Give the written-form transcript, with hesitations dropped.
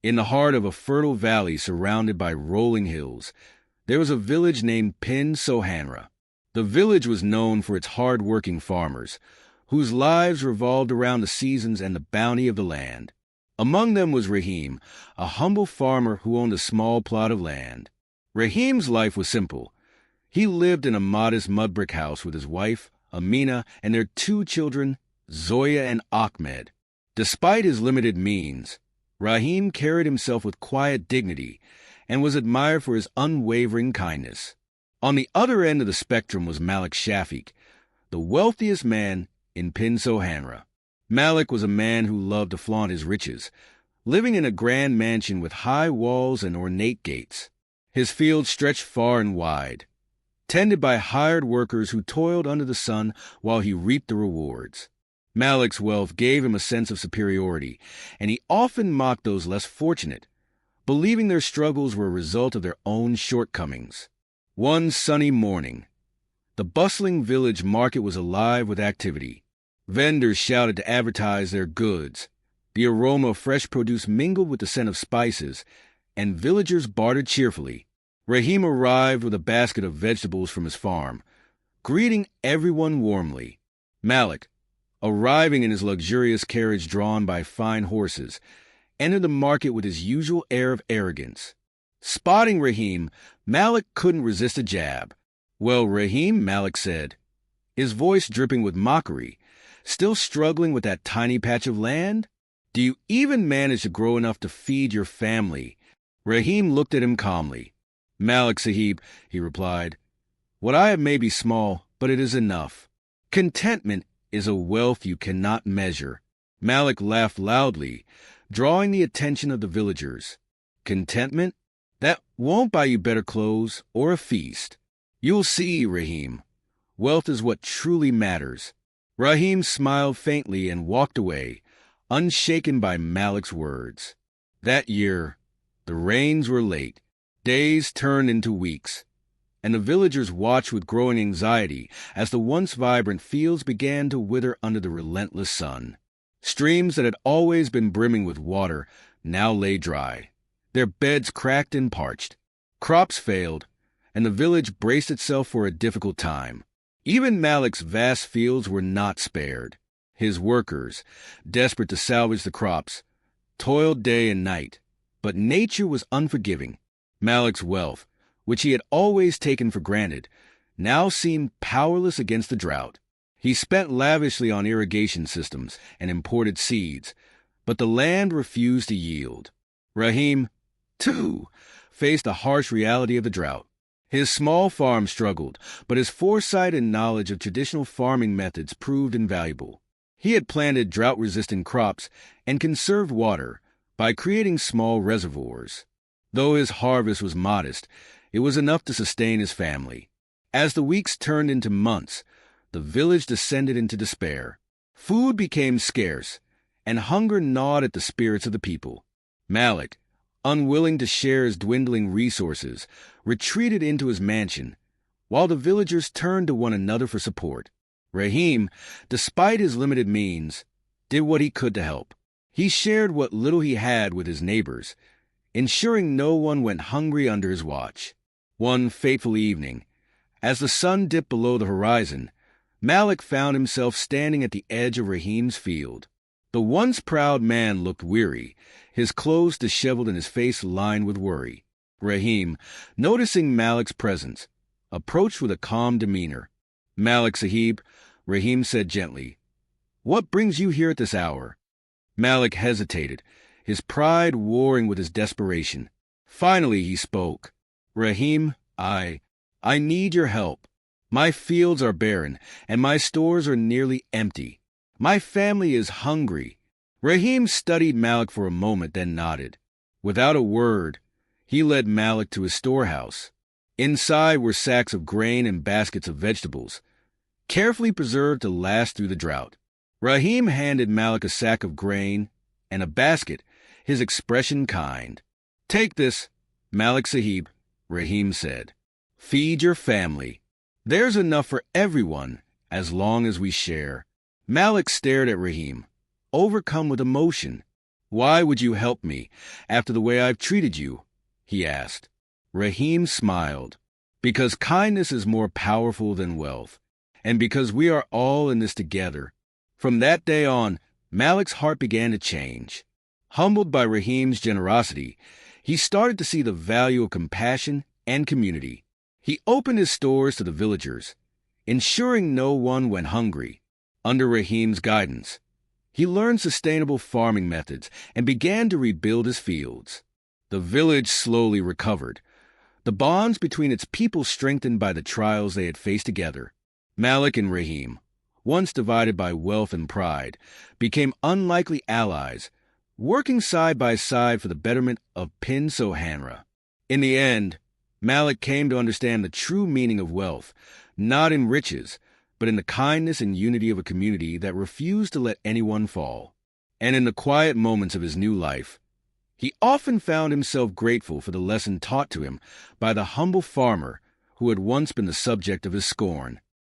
In the heart of a fertile valley surrounded by rolling hills, there was a village named Pin Sohanra. The village was known for its hard-working farmers, whose lives revolved around the seasons and the bounty of the land. Among them was Rahim, a humble farmer who owned a small plot of land. Rahim's life was simple. He lived in a modest mud-brick house with his wife, Amina, and their 2 children, Zoya and Ahmed. Despite his limited means, Rahim carried himself with quiet dignity and was admired for his unwavering kindness. On the other end of the spectrum was Malik Shafiq, the wealthiest man in Pin Sohanra. Malik was a man who loved to flaunt his riches, living in a grand mansion with high walls and ornate gates. His fields stretched far and wide, tended by hired workers who toiled under the sun while he reaped the rewards. Malik's wealth gave him a sense of superiority, and he often mocked those less fortunate, believing their struggles were a result of their own shortcomings. One sunny morning, the bustling village market was alive with activity. Vendors shouted to advertise their goods. The aroma of fresh produce mingled with the scent of spices, and villagers bartered cheerfully. Rahim arrived with a basket of vegetables from his farm, greeting everyone warmly. Malik, arriving in his luxurious carriage drawn by fine horses, entered the market with his usual air of arrogance. Spotting Rahim, Malik couldn't resist a jab. "Well, Rahim," Malik said, his voice dripping with mockery, "still struggling with that tiny patch of land? Do you even manage to grow enough to feed your family?" Rahim looked at him calmly. "Malik Sahib," he replied, "what I have may be small, but it is enough. Contentment is a wealth you cannot measure." Malik laughed loudly, drawing the attention of the villagers. "Contentment? That won't buy you better clothes or a feast. You'll see, Rahim. Wealth is what truly matters." Rahim smiled faintly and walked away, unshaken by Malik's words. That year, the rains were late. Days turned into weeks, and the villagers watched with growing anxiety as the once vibrant fields began to wither under the relentless sun. Streams that had always been brimming with water now lay dry, their beds cracked and parched. Crops failed, and the village braced itself for a difficult time. Even Malik's vast fields were not spared. His workers, desperate to salvage the crops, toiled day and night, but nature was unforgiving. Malik's wealth, which he had always taken for granted, now seemed powerless against the drought. He spent lavishly on irrigation systems and imported seeds, but the land refused to yield. Rahim, too, faced the harsh reality of the drought. His small farm struggled, but his foresight and knowledge of traditional farming methods proved invaluable. He had planted drought-resistant crops and conserved water by creating small reservoirs. Though his harvest was modest, it was enough to sustain his family. As the weeks turned into months, the village descended into despair. Food became scarce, and hunger gnawed at the spirits of the people. Malik, unwilling to share his dwindling resources, retreated into his mansion, while the villagers turned to one another for support. Rahim, despite his limited means, did what he could to help. He shared what little he had with his neighbors, ensuring no one went hungry under his watch. One fateful evening, as the sun dipped below the horizon, Malik found himself standing at the edge of Rahim's field. The once proud man looked weary, his clothes disheveled and his face lined with worry. Rahim, noticing Malik's presence, approached with a calm demeanor. "Malik Sahib," Rahim said gently, "what brings you here at this hour?" Malik hesitated, his pride warring with his desperation. Finally he spoke. "Rahim, I need your help. My fields are barren, and my stores are nearly empty. My family is hungry." Rahim studied Malik for a moment, then nodded. Without a word, he led Malik to his storehouse. Inside were sacks of grain and baskets of vegetables, carefully preserved to last through the drought. Rahim handed Malik a sack of grain and a basket, his expression kind. "Take this, Malik Sahib," Rahim said. "Feed your family. There's enough for everyone as long as we share." Malik stared at Rahim, overcome with emotion. Why would you help me after the way I've treated you? He asked. Rahim smiled. Because kindness is more powerful than wealth, and because we are all in this together. From that day on, Malik's heart began to change. Humbled by Rahim's generosity, he started to see the value of compassion and community. He opened his stores to the villagers, ensuring no one went hungry. Under Rahim's guidance, he learned sustainable farming methods and began to rebuild his fields. The village slowly recovered, the bonds between its people strengthened by the trials they had faced together. Malik and Rahim, once divided by wealth and pride, became unlikely allies, working side by side for the betterment of Pin Sohanra. In the end, Malik came to understand the true meaning of wealth, not in riches, but in the kindness and unity of a community that refused to let anyone fall. And in the quiet moments of his new life, he often found himself grateful for the lesson taught to him by the humble farmer who had once been the subject of his scorn.